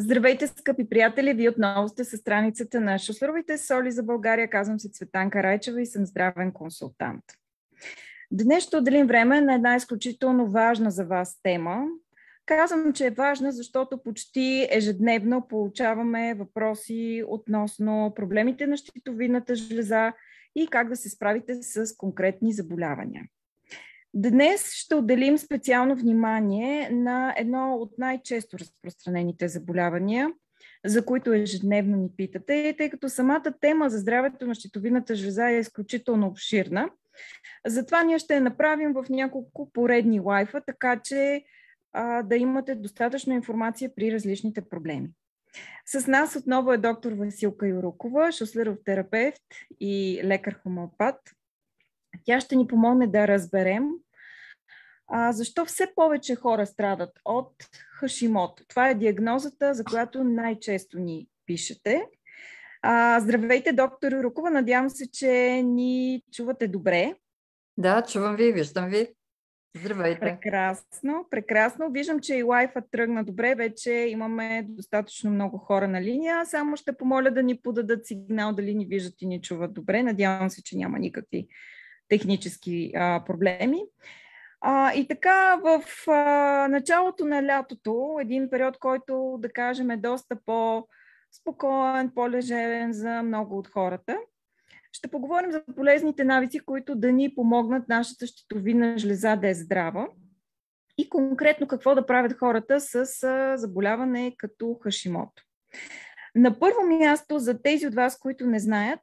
Здравейте, скъпи приятели! Вие отново сте със страницата на Шуслеровите соли за България. Казвам се Цветанка Райчева и съм здравен консултант. Днес ще отделим време на една изключително важна за вас тема. Казвам, че е важна, защото почти ежедневно получаваме въпроси относно проблемите на щитовидната жлеза и как да се справите с конкретни заболявания. Днес ще отделим специално внимание на едно от най-често разпространените заболявания, за които ежедневно ни питате, тъй като самата тема за здравето на щитовидната жлеза е изключително обширна. Затова ние ще я направим в няколко поредни лайфа, така че да имате достатъчно информация при различните проблеми. С нас отново е доктор Василка Юрукова, Шуслеров терапевт и лекар-хомеопат. Тя ще ни помогне да разберем защо все повече хора страдат от Хашимото. Това е диагнозата, за която най-често ни пишете. Здравейте, доктор Юрукова. Надявам се, че ни чувате добре. Да, чувам ви, виждам ви. Здравейте. Прекрасно, прекрасно. Виждам, че и лайфът тръгна добре. Вече имаме достатъчно много хора на линия. Само ще помоля да ни подадат сигнал дали ни виждат и ни чуват добре. Надявам се, че няма никакви технически проблеми. И така, в началото на лятото, един период, който, да кажем, е доста по-спокоен, по-лежерен за много от хората, ще поговорим за полезните навици, които да ни помогнат нашата щитовидна жлеза да е здрава и конкретно какво да правят хората с заболяване като Хашимото. На първо място, за тези от вас, които не знаят,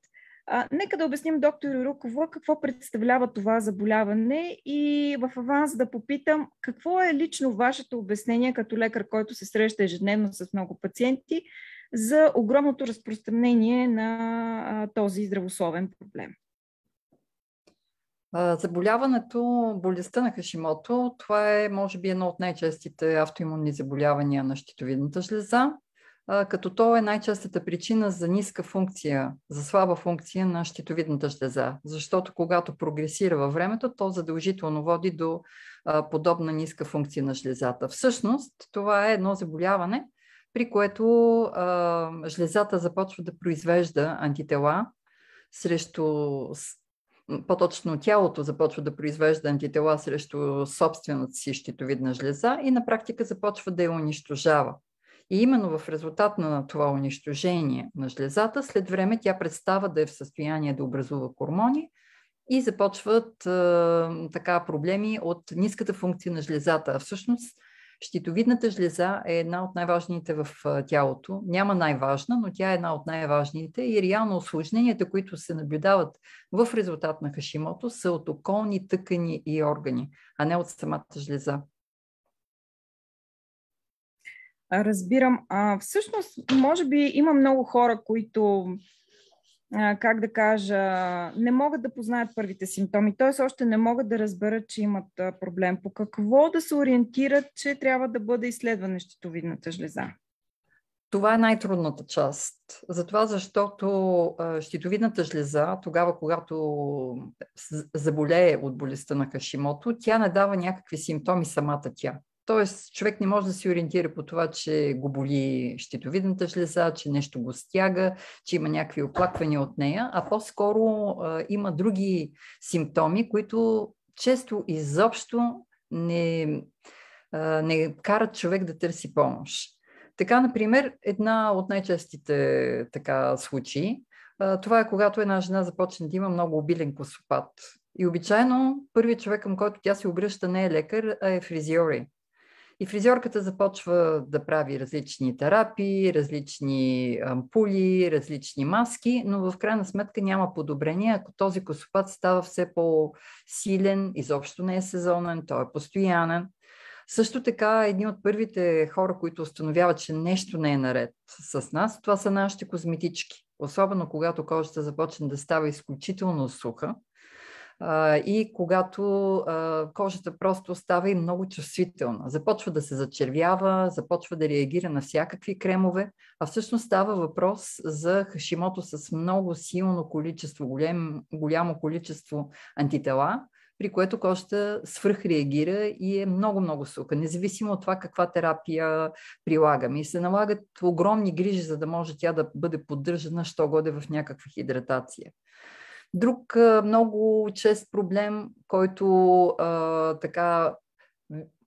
нека да обясним, доктор Юрукова, какво представлява това заболяване и в аванс да попитам какво е лично вашето обяснение като лекар, който се среща ежедневно с много пациенти, за огромното разпространение на този здравословен проблем. Заболяването, болестта на Хашимото, това е може би едно от най-честите автоимунни заболявания на щитовидната жлеза, като то е най-честата причина за ниска функция, за слаба функция на щитовидната жлеза, защото когато прогресира във времето, то задължително води до подобна ниска функция на жлезата. Всъщност, това е едно заболяване, при което жлезата започва да произвежда антитела срещу, по-точно тялото започва да произвежда антитела срещу собствената си щитовидна жлеза и на практика започва да я унищожава. И именно в резултат на това унищожение на жлезата, след време тя престава да е в състояние да образува хормони и започват така проблеми от ниската функция на жлезата. А всъщност щитовидната жлеза е една от най-важните в тялото. Няма най-важна, но тя е една от най-важните и реално усложненията, които се наблюдават в резултат на Хашимото, са от околни тъкани и органи, а не от самата жлеза. Разбирам. Всъщност, може би има много хора, които, как да кажа, не могат да познаят първите симптоми, т.е. още не могат да разберат, че имат проблем. По какво да се ориентират, че трябва да бъде изследвана щитовидната жлеза? Това е най-трудната част. Затова, защото щитовидната жлеза, тогава, когато заболее от болестта на Хашимото, тя не дава някакви симптоми самата тя. Тоест, човек не може да се ориентира по това, че го боли щитовидната жлеза, че нещо го стяга, че има някакви оплаквания от нея, а по-скоро има други симптоми, които често изобщо не карат човек да търси помощ. Така, например, една от най-честите случаи, това е когато една жена започне да има много обилен косопат. И обичайно първият човек, към който тя се обръща, не е лекар, а е фризьори. И фризьорката започва да прави различни терапии, различни ампули, различни маски, но в крайна сметка няма подобрение, ако този косопат става все по-силен, изобщо не е сезонен, той е постоянен. Също така, едни от първите хора, които установяват, че нещо не е наред с нас, това са нашите козметички. Особено когато кожата започне да става изключително суха и когато кожата просто става и много чувствителна. Започва да се зачервява, започва да реагира на всякакви кремове, а всъщност става въпрос за Хашимото с много силно количество, голямо количество антитела, при което кожата свръхреагира и е много суха, независимо от това каква терапия прилагаме. И се налагат огромни грижи, за да може тя да бъде поддържана, що годе в някаква хидратация. Друг много чест проблем, който така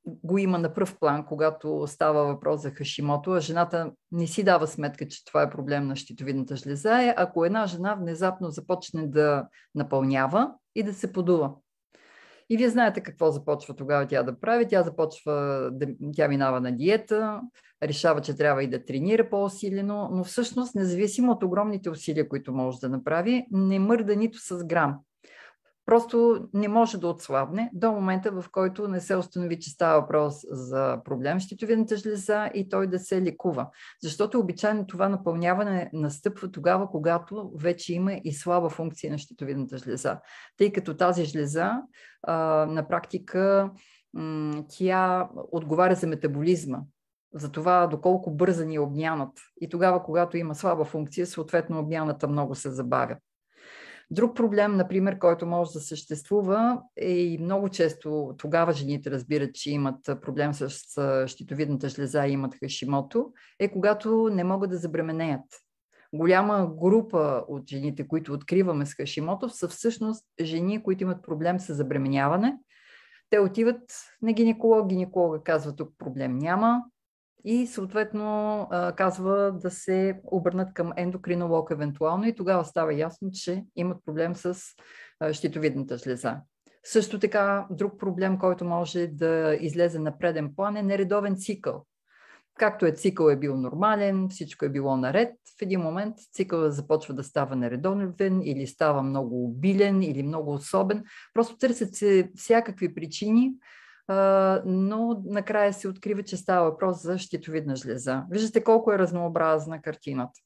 го има на пръв план, когато става въпрос за Хашимото, а жената не си дава сметка, че това е проблем на щитовидната жлеза, е ако една жена внезапно започне да напълнява и да се подува. И вие знаете какво започва тогава тя да прави. Тя минава на диета, решава, че трябва и да тренира по-усилено, но всъщност, независимо от огромните усилия, които може да направи, не мърда нито с грам. Просто не може да отслабне до момента, в който не се установи, че става въпрос за проблем с щитовидната жлеза и той да се лекува. Защото обичайно това напълняване настъпва тогава, когато вече има и слаба функция на щитовидната жлеза. Тъй като тази жлеза на практика тя отговаря за метаболизма, за това доколко бърза ни е обмянат. И тогава, когато има слаба функция, съответно обмяната много се забавя. Друг проблем, например, който може да съществува и много често тогава жените разбират, че имат проблем с щитовидната жлеза и имат Хашимото, е когато не могат да забременеят. Голяма група от жените, които откриваме с Хашимото, са всъщност жени, които имат проблем с забременяване. Те отиват на гинеколог, гинеколога казва, тук проблем няма. И съответно казва да се обърнат към ендокринолог евентуално и тогава става ясно, че имат проблем с щитовидната жлеза. Също така, друг проблем, който може да излезе на преден план е нередовен цикъл. Както цикъл е бил нормален, всичко е било наред, в един момент цикълът започва да става нередовен или става много обилен или много особен. Просто търсят се всякакви причини, но накрая се открива, че става въпрос за щитовидна жлеза. Виждате колко е разнообразна картината.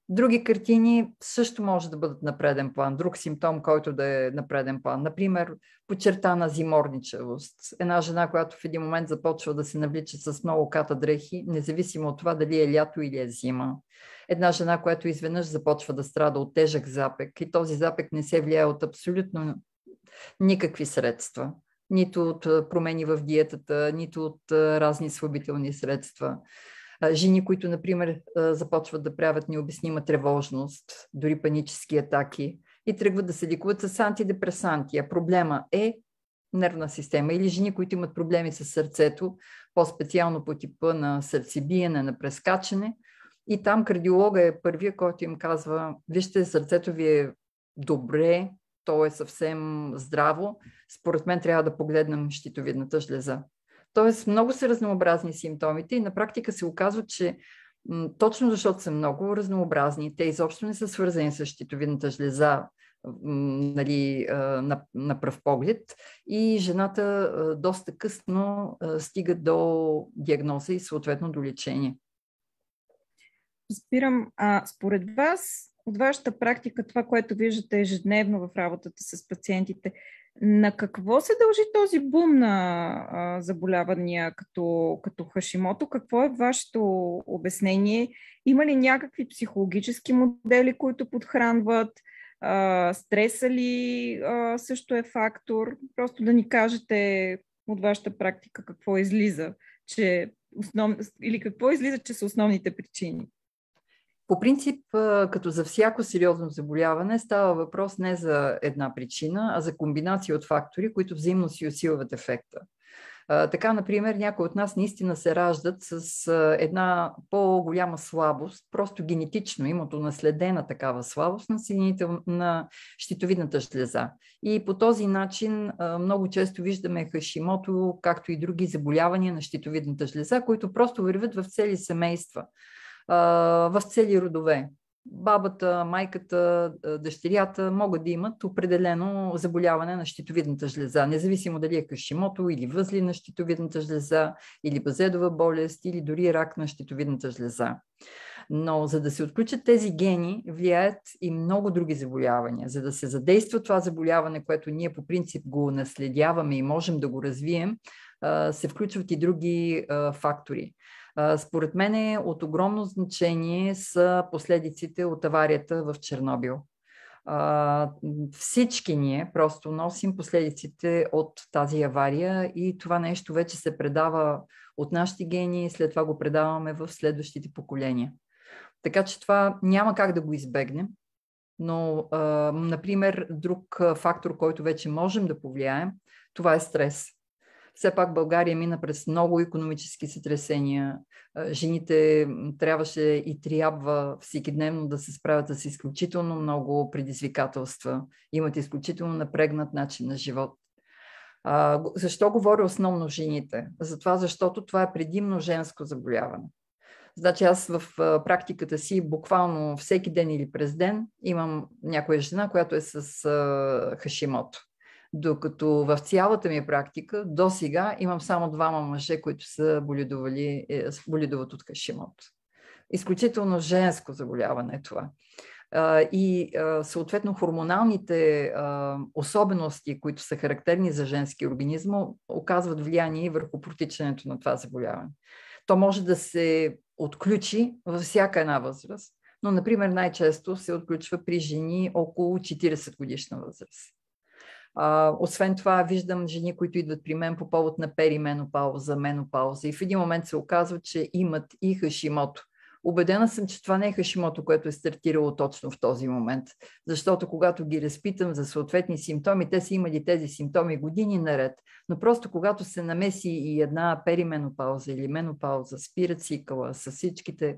Други картини също може да бъдат на преден план. Друг симптом, който да е на преден план. Например, подчертана зиморничавост. Една жена, която в един момент започва да се навлича с много ката дрехи, независимо от това дали е лято или е зима. Една жена, която изведнъж започва да страда от тежък запек и този запек не се влияе от абсолютно никакви средства. Нито от промени в диетата, нито от разни слабителни средства. Жени, които, например, започват да правят необяснима тревожност, дори панически атаки и тръгват да се лекуват с антидепресанти. А проблема е нервна система. Или жени, които имат проблеми с сърцето, по-специално по типа на сърцебиене, на прескачане. И там кардиолога е първия, който им казва, вижте, сърцето ви е добре, то е съвсем здраво. Според мен трябва да погледнем щитовидната жлеза. Тоест много са разнообразни симптомите и на практика се оказва, че точно защото са много разнообразни, те изобщо не са свързани с щитовидната жлеза, нали, на пръв поглед и жената доста късно стига до диагноза и съответно до лечение. Разбирам. Според вас, от вашата практика, това, което виждате ежедневно в работата с пациентите, на какво се дължи този бум на заболявания като Хашимото? Какво е вашето обяснение? Има ли някакви психологически модели, които подхранват? Стреса ли също е фактор? Просто да ни кажете от вашата практика какво излиза, че са основните причини. По принцип, като за всяко сериозно заболяване, става въпрос не за една причина, а за комбинация от фактори, които взаимно си усилват ефекта. Така, например, някои от нас наистина се раждат с една по-голяма слабост, просто генетично имат унаследена такава слабост на щитовидната жлеза. И по този начин много често виждаме Хашимото, както и други заболявания на щитовидната жлеза, които просто вървят в цели семейства, в цели родове. Бабата, майката, дъщерята могат да имат определено заболяване на щитовидната жлеза, независимо дали е Хашимото или възли на щитовидната жлеза, или базедова болест, или дори рак на щитовидната жлеза. Но за да се отключат тези гени, влияят и много други заболявания. За да се задейства това заболяване, което ние по принцип го наследяваме и можем да го развием, се включват и други фактори. Според мен от огромно значение са последиците от аварията в Чернобил. Всички ние просто носим последиците от тази авария и това нещо вече се предава от нашите гени, след това го предаваме в следващите поколения. Така че това няма как да го избегнем, но, например, друг фактор, който вече можем да повлияем, това е стрес. Все пак България мина през много икономически сътресения. Жените трябваше и трябва всекидневно да се справят с изключително много предизвикателства. Имат изключително напрегнат начин на живот. Защо говоря основно жените? Затова, защото това е предимно женско заболяване. Значи аз в практиката си буквално всеки ден или през ден имам някоя жена, която е с Хашимото. Докато в цялата ми практика до сега имам само 2 мъже, които са боледуват от Хашимото. Изключително женско заболяване е това. И съответно хормоналните особености, които са характерни за женски организъм, оказват влияние върху протичането на това заболяване. То може да се отключи във всяка една възраст, но, например, най-често се отключва при жени около 40 годишна възраст. Освен това, виждам жени, които идват при мен по повод на перименопауза, менопауза и в един момент се оказва, че имат и Хашимото. Убедена съм, че това не е Хашимото, което е стартирало точно в този момент, защото когато ги разпитам за съответни симптоми, те са имали тези симптоми години наред, но просто когато се намеси и една перименопауза или менопауза, спира цикъла с всичките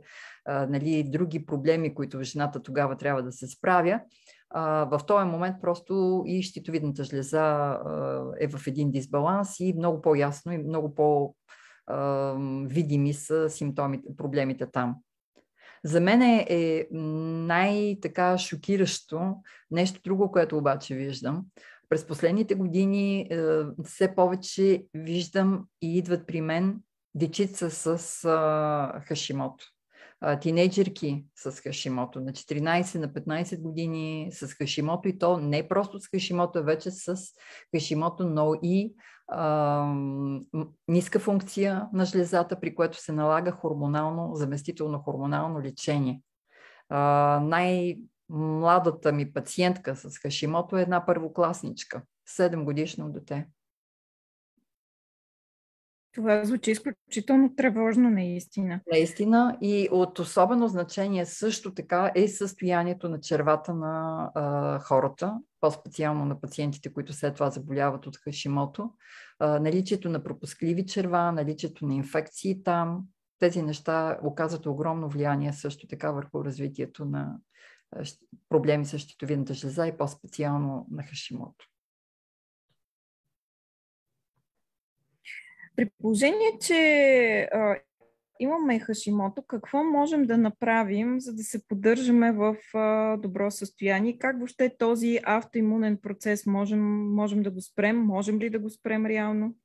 други проблеми, които жената тогава трябва да се справя, в този момент просто и щитовидната жлеза е в един дисбаланс и много по-ясно и много по-видими са симптомите, проблемите там. За мен е най-така шокиращо нещо друго, което обаче виждам. През последните години все повече виждам и идват при мен дечица с Хашимото. Тинейджерки с Хашимото, на 14, на 15 години с Хашимото и то не просто с Хашимото, а вече с Хашимото, но и ниска функция на жлезата, при което се налага заместително хормонално лечение. Най-младата ми пациентка с Хашимото е една първокласничка, 7-годишно дете. Това звучи изключително тревожно, наистина. Наистина и от особено значение също така е състоянието на червата на хората, по-специално на пациентите, които след това заболяват от Хашимото. Наличието на пропускливи черва, наличието на инфекции там, тези неща оказват огромно влияние също така върху развитието на проблеми с щитовидната жлеза и по-специално на Хашимото. При положение, че имаме Хашимото, какво можем да направим, за да се поддържаме в добро състояние? Как въобще този автоимунен процес можем да го спрем? Можем ли да го спрем реално?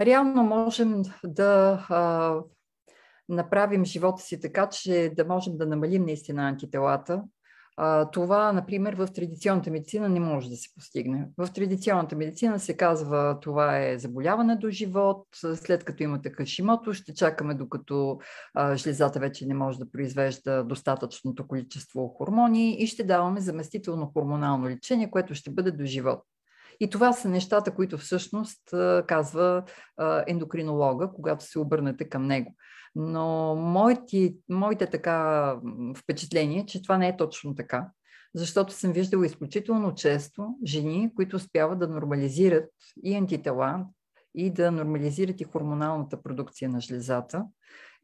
Реално можем да направим живота си така, че да можем да намалим наистина антителата. Това, например, в традиционната медицина не може да се постигне. В традиционната медицина се казва, това е заболяване до живот, след като имате Хашимото, ще чакаме докато жлезата вече не може да произвежда достатъчното количество хормони и ще даваме заместително хормонално лечение, което ще бъде до живот. И това са нещата, които всъщност казва ендокринолога, когато се обърнете към него. Но моите така впечатление, че това не е точно така, защото съм виждала изключително често жени, които успяват да нормализират и антитела, и да нормализират и хормоналната продукция на жлезата.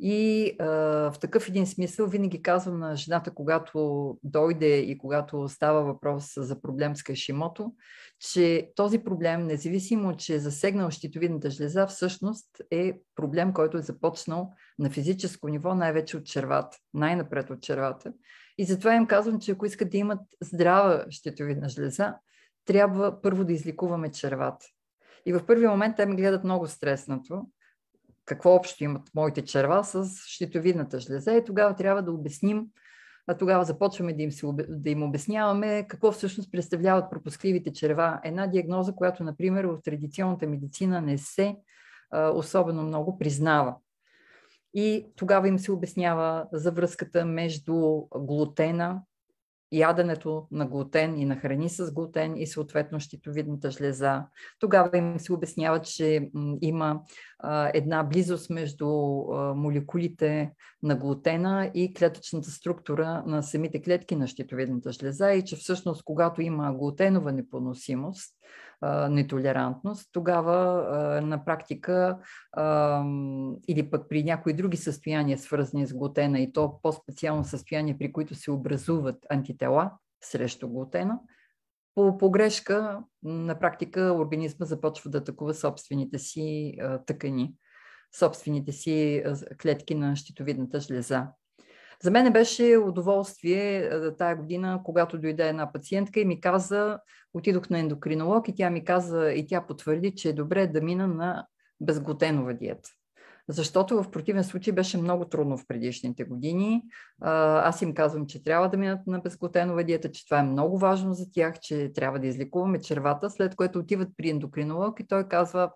И в такъв един смисъл винаги казвам на жената, когато дойде и когато става въпрос за проблем с Хашимото, че този проблем, независимо, че е засегнал щитовидната жлеза, всъщност е проблем, който е започнал на физическо ниво, най-вече от червата, най-напред от червата. И затова им казвам, че ако искат да имат здрава щитовидна жлеза, трябва първо да излекуваме червата. И в първи момент те ме гледат много стреснато. Какво общо имат моите черва с щитовидната жлеза и тогава трябва да обясним, тогава започваме да им обясняваме какво всъщност представляват пропускливите черва. Една диагноза, която, например, в традиционната медицина не се особено много признава. И тогава им се обяснява за връзката между глутена яденето на глутен и на храни с глутен и съответно щитовидната жлеза. Тогава им се обяснява, че има една близост между молекулите на глутена и клетъчната структура на самите клетки на щитовидната жлеза и че всъщност когато има глутенова непоносимост, нетолерантност, тогава на практика или пък при някои други състояния, свързани с глутена, и то по-специално състояния, при които се образуват антитела срещу глутена, по погрешка на практика организма започва да атакува собствените си тъкани, собствените си клетки на щитовидната жлеза. За мен беше удоволствие тая година, когато дойде една пациентка и ми каза, отидох на ендокринолог и тя ми каза, и тя потвърди, че е добре да мина на безглутенова диета. Защото в противен случай беше много трудно в предишните години. Аз им казвам, че трябва да минат на безглутенова диета, че това е много важно за тях, че трябва да излекуваме червата, след което отиват при ендокринолог и той казва,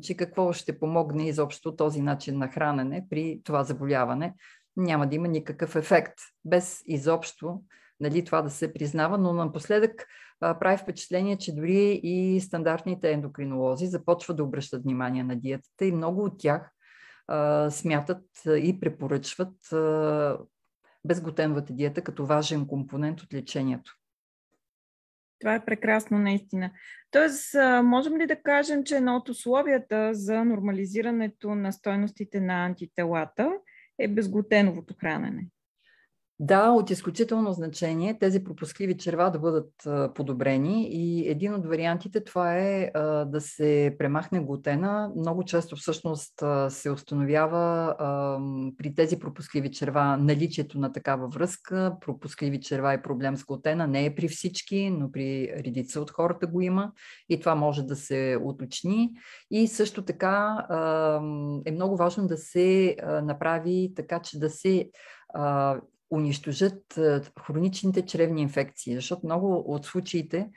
че какво ще помогне изобщо този начин на хранене при това заболяване. Няма да има никакъв ефект, без изобщо това да се признава, но напоследък прави впечатление, че дори и стандартните ендокринолози започват да обръщат внимание на диетата и много от тях смятат и препоръчват безглутеновата диета като важен компонент от лечението. Това е прекрасно, наистина. Тоест, можем ли да кажем, че едно от условията за нормализирането на стойностите на антителата е безглутеновото хранене? Да, от изключително значение тези пропускливи черва да бъдат подобрени и един от вариантите това е да се премахне глутена. Много често всъщност се установява при тези пропускливи черва наличието на такава връзка. Пропускливи черва и проблем с глутена не е при всички, но при редица от хората го има и това може да се уточни. И също така е много важно да се направи така, че да се унищожат хроничните чревни инфекции, защото много от случаите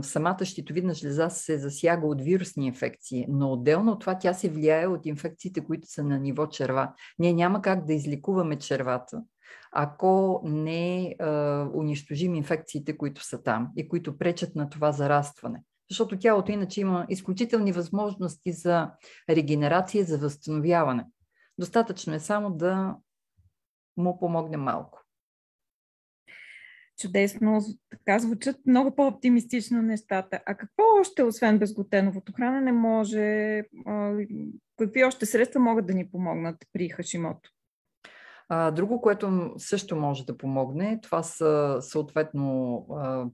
самата щитовидна жлеза се засяга от вирусни инфекции, но отделно от това тя се влияе от инфекциите, които са на ниво черва. Ние няма как да излекуваме червата, ако не унищожим инфекциите, които са там и които пречат на това зарастване. Защото тялото иначе има изключителни възможности за регенерация, за възстановяване. Достатъчно е само да му помогне малко. Чудесно, така звучат много по-оптимистично нещата. А какво още, освен безглутеновото хранене, може, какви още средства могат да ни помогнат при Хашимото? Друго, което също може да помогне, това са съответно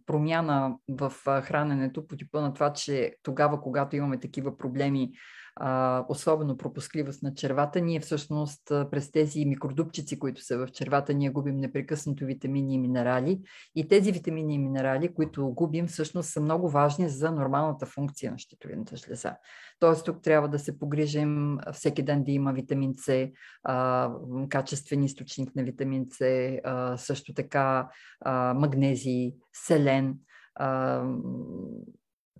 промяна в храненето по типа на това, че тогава, когато имаме такива проблеми, особено пропускливост на червата, ние всъщност през тези микродупчици, които са в червата, ние губим непрекъснато витамини и минерали. И тези витамини и минерали, които губим, всъщност са много важни за нормалната функция на щитовидната жлеза. Тоест тук трябва да се погрижим всеки ден да има витамин С, качествен източник на витамин С, също така магнезий, селен,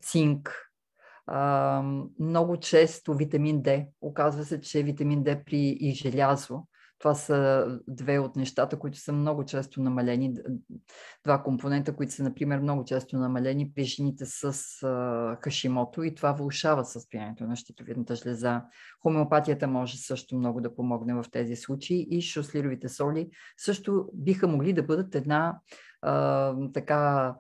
цинк, много често витамин D. Оказва се, че витамин D и желязо. Това са две от нещата, които са много често намалени. Два компонента, които са, например, много често намалени при жените с Хашимото и това влошава състоянието на щитовидната жлеза. Хомеопатията може също много да помогне в тези случаи и шуслировите соли също биха могли да бъдат една така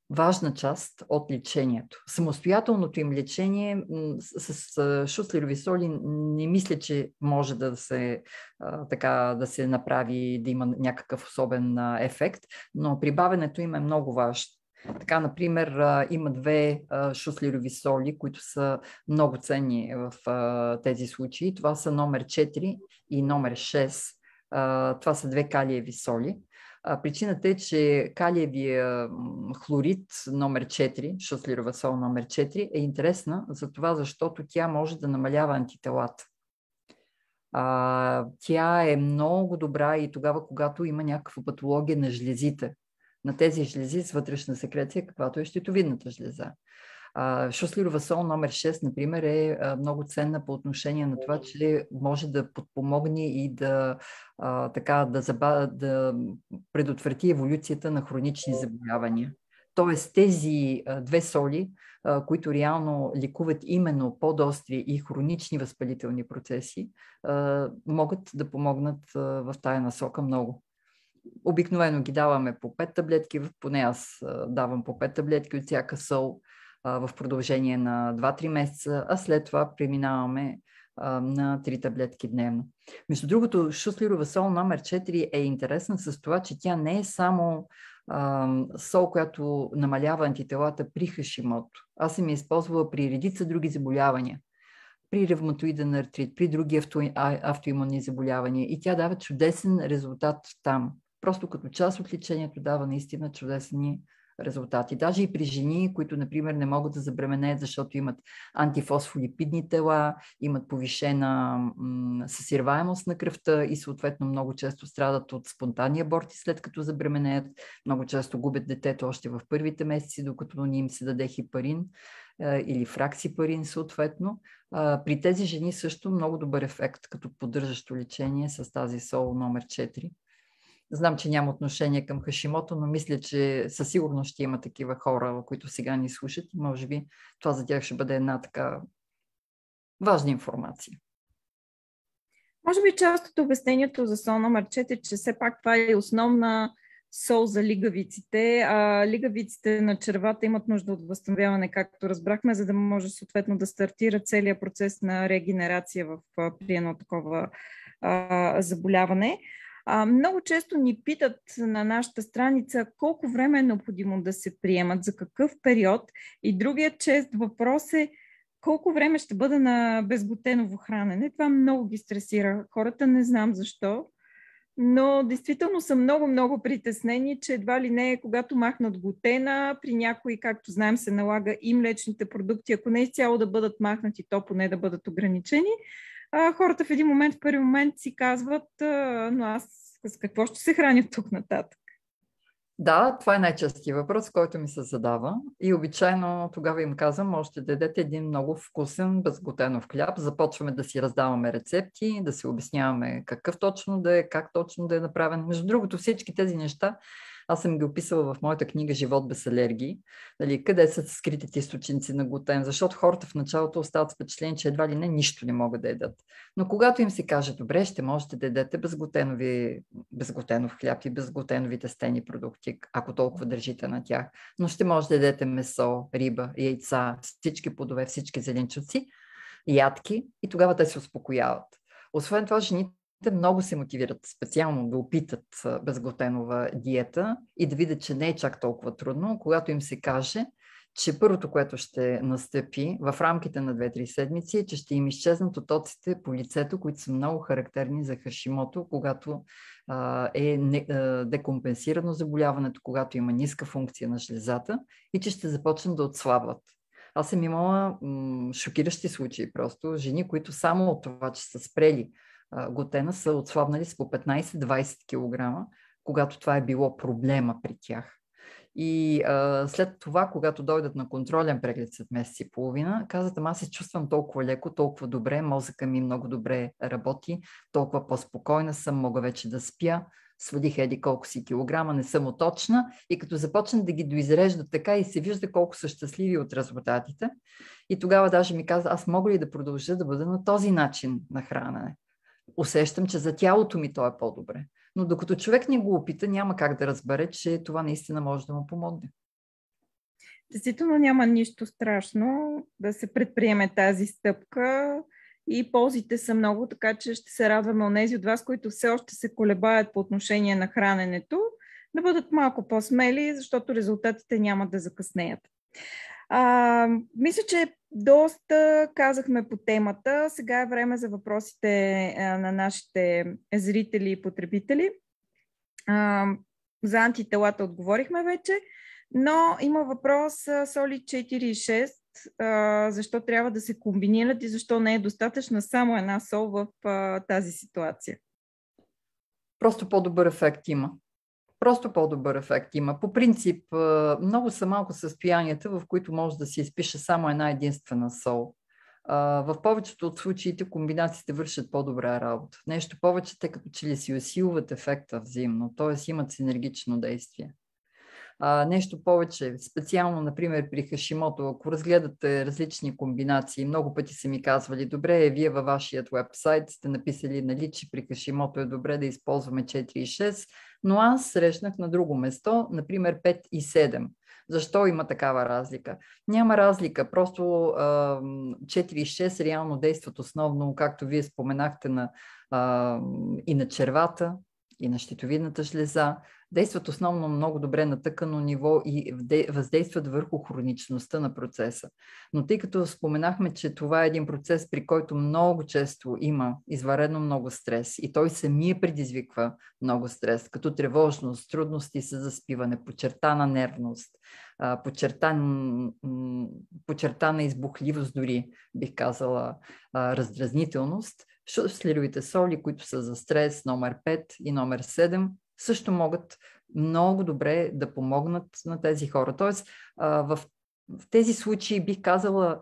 важна част от лечението. Самостоятелното им лечение с шуслирови соли не мисля, че може да се направи, да има някакъв особен ефект, но прибавянето им е много важно. Така, например, има две шуслирови соли, които са много ценни в тези случаи. Това са номер 4 и номер 6. Това са две калиеви соли. Причината е, че калиевия хлорид номер 4, шуслирова сол номер 4, е интересна за това, защото тя може да намалява антителата. Тя е много добра и тогава, когато има някаква патология на жлезите, на тези жлези с вътрешна секреция, каквато е щитовидната жлеза. Шуслирова сол номер 6, например, е много ценна по отношение на това, че може да подпомогне и да предотврати еволюцията на хронични заболявания. Тоест тези две соли, които реално лекуват именно подостри и хронични възпалителни процеси, могат да помогнат в тая насока много. Обикновено ги даваме по 5 таблетки, поне аз давам по 5 таблетки от всяка сол в продължение на 2-3 месеца, а след това преминаваме на 3 таблетки дневно. Между другото, Шуслирова сол номер 4 е интересна с това, че тя не е само сол, която намалява антителата при Хашимото. Аз съм я използвала при редица други заболявания. При ревматоиден артрит, при други автоимунни заболявания. И тя дава чудесен резултат там. Просто като част от лечението дава наистина чудесни резултати. Даже и при жени, които, например, не могат да забременеят, защото имат антифосфолипидни тела, имат повишена съсирваемост на кръвта и съответно много често страдат от спонтанни аборти след като забременеят. Много често губят детето още в първите месеци, докато не им се даде хепарин или фраксипарин съответно. При тези жени също много добър ефект като поддържащо лечение с тази сол номер 4. Знам, че няма отношение към Хашимото, но мисля, че със сигурност ще има такива хора, които сега ни слушат и може би това за тях ще бъде една така важна информация. Може би част от обяснението за сол номер 4, че все пак това е основна сол за лигавиците. Лигавиците на червата имат нужда от възстановяване, както разбрахме, за да може съответно да стартира целият процес на регенерация при едно такова заболяване. Много често ни питат на нашата страница колко време е необходимо да се приемат, за какъв период. И другият чест въпрос е колко време ще бъда на безглутеново хранене. Това много ги стресира. Хората не знам защо, но действително са много притеснени, че едва ли не, когато махнат глутена, при някои, както знаем, се налага и млечните продукти, ако не изцяло да бъдат махнати, то поне да бъдат ограничени. Хората в един момент, в първи момент си казват, но аз с какво ще се храня тук нататък? Да, това е най-честият въпрос, който ми се задава. И обичайно тогава им казвам, можете да дадете един много вкусен безглутенов хляб. Започваме да си раздаваме рецепти, да си обясняваме какъв точно да е, как точно да е направен. Между другото, всички тези неща аз съм ги описала в моята книга "Живот без алергии". Дали, къде са скритите източници на глутен, защото хората в началото остават с впечатление, че едва ли не нищо не могат да ядат. Но когато им се каже, добре, ще можете да ядете безглутенов хляб и безглутенови тестени продукти, ако толкова държите на тях, но ще може да ядете месо, риба, яйца, всички плодове, всички зеленчуци, ядки, и тогава те се успокояват. Освен това, жените много се мотивират специално да опитат безглутенова диета и да видят, че не е чак толкова трудно, когато им се каже, че първото, което ще настъпи в рамките на 2-3 седмици, е, че ще им изчезнат оттоците по лицето, които са много характерни за Хашимото, когато е декомпенсирано заболяването, когато има ниска функция на жлезата, и че ще започнат да отслабват. Аз съм имала шокиращи случаи просто. Жени, които само от това, че са спрели глутена, са отслабнали с по 15-20 кг, когато това е било проблема при тях. И след това, когато дойдат на контролен преглед след месец и половина, казват, аз се чувствам толкова леко, толкова добре, мозъка ми много добре работи, толкова по-спокойна съм, мога вече да спя, свалих еди колко си килограма, не съм уточна, и като започнат да ги доизреждат така и се вижда колко са щастливи от резултатите. И тогава даже ми каза, аз мога ли да продължа да бъда на този начин на хранене? Усещам, че за тялото ми то е по-добре. Но докато човек не го опита, няма как да разбере, че това наистина може да му помогне. Действително няма нищо страшно да се предприеме тази стъпка и ползите са много, така че ще се радваме онези от вас, които все още се колебаят по отношение на храненето, да бъдат малко по-смели, защото резултатите няма да закъснеят. Мисля, че доста казахме по темата. Сега е време за въпросите на нашите зрители и потребители. За антителата отговорихме вече, но има въпрос соли 4 и 6. Защо трябва да се комбинират и защо не е достатъчна само една сол в тази ситуация? Просто по-добър ефект има. Просто по-добър ефект има. По принцип, много са малко състоянията, в които може да се изпише само една единствена сол. В повечето от случаите комбинациите вършат по-добра работа. Нещо повече, те като че ли си усилват ефекта взаимно, т.е. имат синергично действие. Нещо повече, специално, например, при Хашимото, ако разгледате различни комбинации, много пъти са ми казвали, добре, вие във вашият вебсайт сте написали, нали, че при Хашимото е добре да използваме 4 и 6, но аз срещнах на друго место, например 5 и 7. Защо има такава разлика? Няма разлика, просто 4 и 6 реално действат основно, както вие споменахте, и на червата, и на щитовидната жлеза. Действат основно много добре на тъкано ниво и въздействат върху хроничността на процеса. Но тъй като споменахме, че това е един процес, при който много често има извънредно много стрес и той самия предизвиква много стрес, като тревожност, трудности с заспиване, подчертана нервност, подчертана избухливост дори, бих казала, раздразнителност, щастливите соли, които са за стрес, номер 5 и номер 7, също могат много добре да помогнат на тези хора. Тоест, в тези случаи бих казала,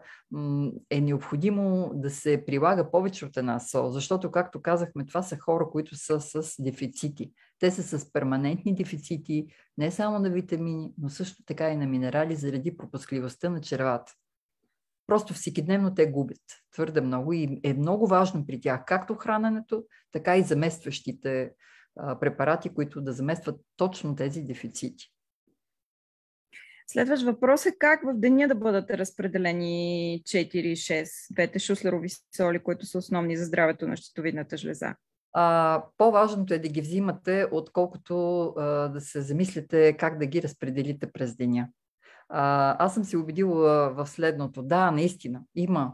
е необходимо да се прилага повече от една сол, защото, както казахме, това са хора, които са с дефицити. Те са с перманентни дефицити, не само на витамини, но също така и на минерали заради пропускливостта на червата. Просто всекидневно те губят твърде много и е много важно при тях както храненето, така и заместващите препарати, които да заместват точно тези дефицити. Следващ въпрос е как в деня да бъдат разпределени 4 и 6, двете шуслерови соли, които са основни за здравето на щитовидната жлеза? По-важното е да ги взимате, отколкото да се замислите как да ги разпределите през деня. Аз съм се убедила в следното. Да, наистина, има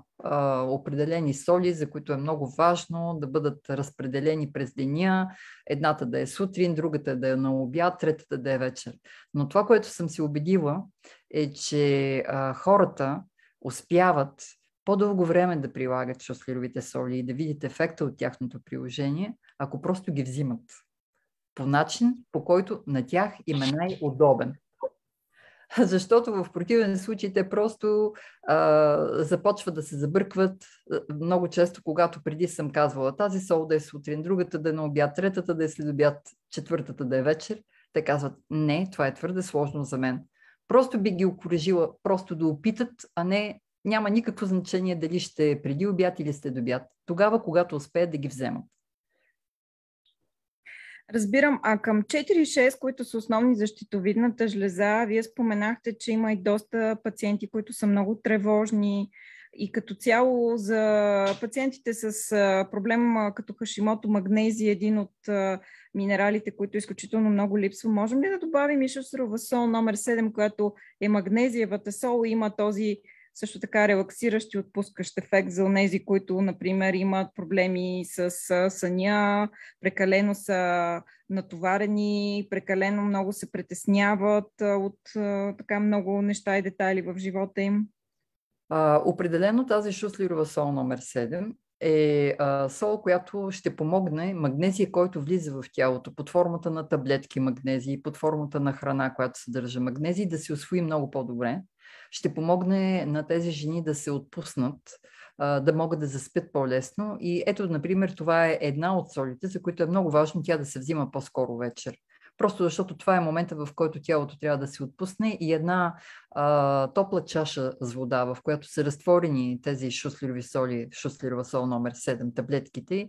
определени соли, за които е много важно да бъдат разпределени през деня. Едната да е сутрин, другата да е на обяд, третата да е вечер. Но това, което съм се убедила, е, че хората успяват по-дълго време да прилагат щастливите соли и да видят ефекта от тяхното приложение, ако просто ги взимат по начин, по който на тях им е най-удобен. Защото в противен случай те просто започват да се забъркват много често, когато преди съм казвала тази сол да е сутрин, другата да е на обяд, третата да е след обяд, четвъртата да е вечер. Те казват, не, това е твърде сложно за мен. Просто би ги окуражила просто да опитат, а не, няма никакво значение дали ще е преди обяд или след обяд. Тогава, когато успеят да ги вземат. Разбирам. А към 4 и 6, които са основни за щитовидната жлеза, вие споменахте, че има и доста пациенти, които са много тревожни и като цяло за пациентите с проблем като Хашимото, магнезия, един от минералите, които изключително много липсва. Можем ли да добавим и шустерова сол номер 7, която е магнезиевата сол и има този също така релаксиращ и отпускащ ефект за онези, които, например, имат проблеми с съня, прекалено са натоварени, прекалено много се притесняват от така много неща и детайли в живота им? Определено тази шуслирова сол номер 7 е сол, която ще помогне магнезия, който влиза в тялото под формата на таблетки магнезии, под формата на храна, която съдържа магнезии, да се усвои много по-добре. Ще помогне на тези жени да се отпуснат, да могат да заспят по-лесно. И ето, например, това е една от солите, за които е много важно тя да се взима по-скоро вечер. Просто защото това е момента, в който тялото трябва да се отпусне и една топла чаша с вода, в която са разтворени тези шуслирови соли, шуслирова сол номер 7, таблетките,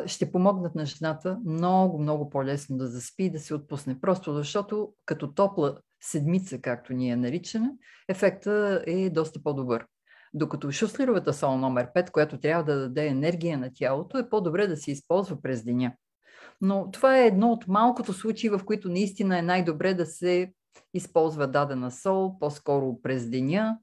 ще помогнат на жената много, много по-лесно да заспи и да се отпусне. Просто защото като топла седмица, както ние наричаме, ефектът е доста по-добър. Докато шуслировата сол номер 5, която трябва да даде енергия на тялото, е по-добре да се използва през деня. Но това е едно от малкото случаи, в които наистина е най-добре да се използва дадена сол, по-скоро през деня,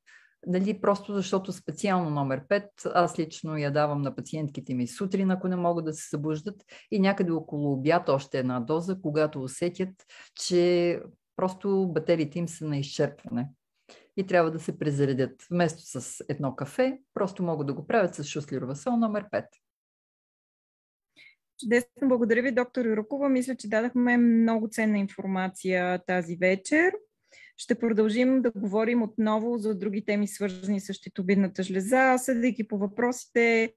нали, просто защото специално номер 5, аз лично я давам на пациентките ми сутрин, ако не могат да се събуждат, и някъде около обяд още една доза, когато усетят, че просто батериите им са на изчерпване и трябва да се презаредят. Вместо с едно кафе, просто могат да го правят с шуслирова сол номер 5. Чудесно, благодаря ви, доктор Юрукова. Мисля, че дадахме много ценна информация тази вечер. Ще продължим да говорим отново за други теми, свързани с щитовидната жлеза. Съдейки по въпросите,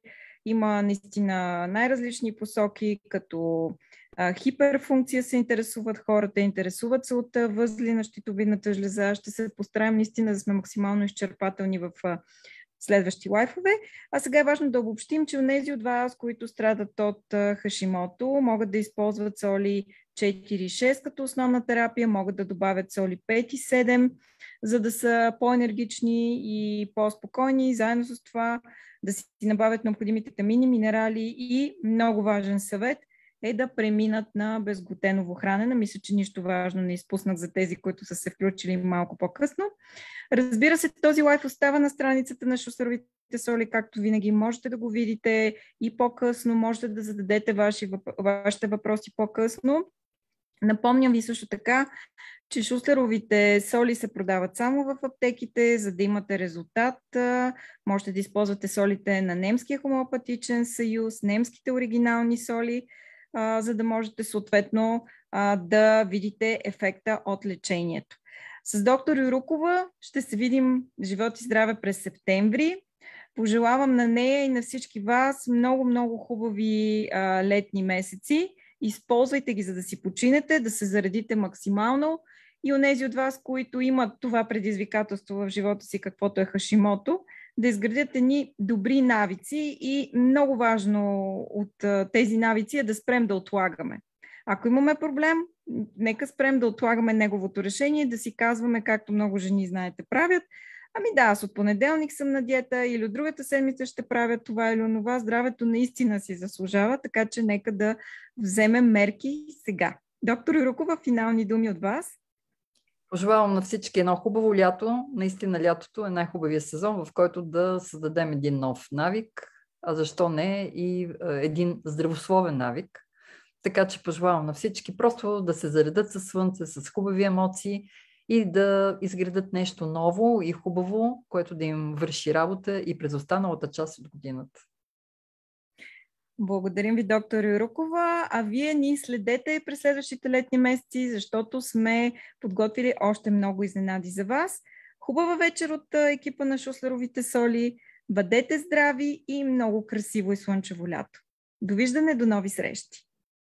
има наистина най-различни посоки, като хиперфункция се интересуват хората, интересуват се от възли на щитовидната жлеза. Ще се постараем наистина да сме максимално изчерпателни в следващи лайфове. А сега е важно да обобщим, че онези от вас, които страдат от Хашимото, могат да използват соли 4 и 6 като основна терапия, могат да добавят соли 5 и 7, за да са по-енергични и по-спокойни. Заедно с това да си набавят необходимите витамини, минерали и много важен съвет е да преминат на безглутеново хранене. Мисля, че нищо важно не изпуснах за тези, които са се включили малко по-късно. Разбира се, този лайф остава на страницата на Шустеровите соли, както винаги можете да го видите и по-късно, можете да зададете вашите въпроси по-късно. Напомням ви също така, че Шустеровите соли се продават само в аптеките, за да имате резултат. Можете да използвате солите на Немския хомеопатичен съюз, немските оригинални соли, за да можете съответно да видите ефекта от лечението. С доктор Юрукова ще се видим живот и здраве през септември. Пожелавам на нея и на всички вас много хубави летни месеци. Използвайте ги, за да си починете, да се заредите максимално. И онези от вас, които имат това предизвикателство в живота си, каквото е Хашимото, да изградят едни добри навици и много важно от тези навици е да спрем да отлагаме. Ако имаме проблем, нека спрем да отлагаме неговото решение, да си казваме, както много жени, знаете, правят. Ами да, аз от понеделник съм на диета или от другата седмица ще правя това или онова. Здравето наистина си заслужава, така че нека да вземем мерки сега. Доктор Юрукова, финални думи от вас. Пожелавам на всички едно хубаво лято. Наистина лятото е най-хубавия сезон, в който да създадем един нов навик, а защо не и един здравословен навик. Така че пожелавам на всички просто да се заредат със слънце, с хубави емоции и да изградат нещо ново и хубаво, което да им върши работа и през останалата част от годината. Благодарим ви, доктор Юрукова. А вие ни следете през следващите летни месеци, защото сме подготвили още много изненади за вас. Хубава вечер от екипа на Шуслеровите соли. Бъдете здрави и много красиво и слънчево лято. Довиждане, до нови срещи!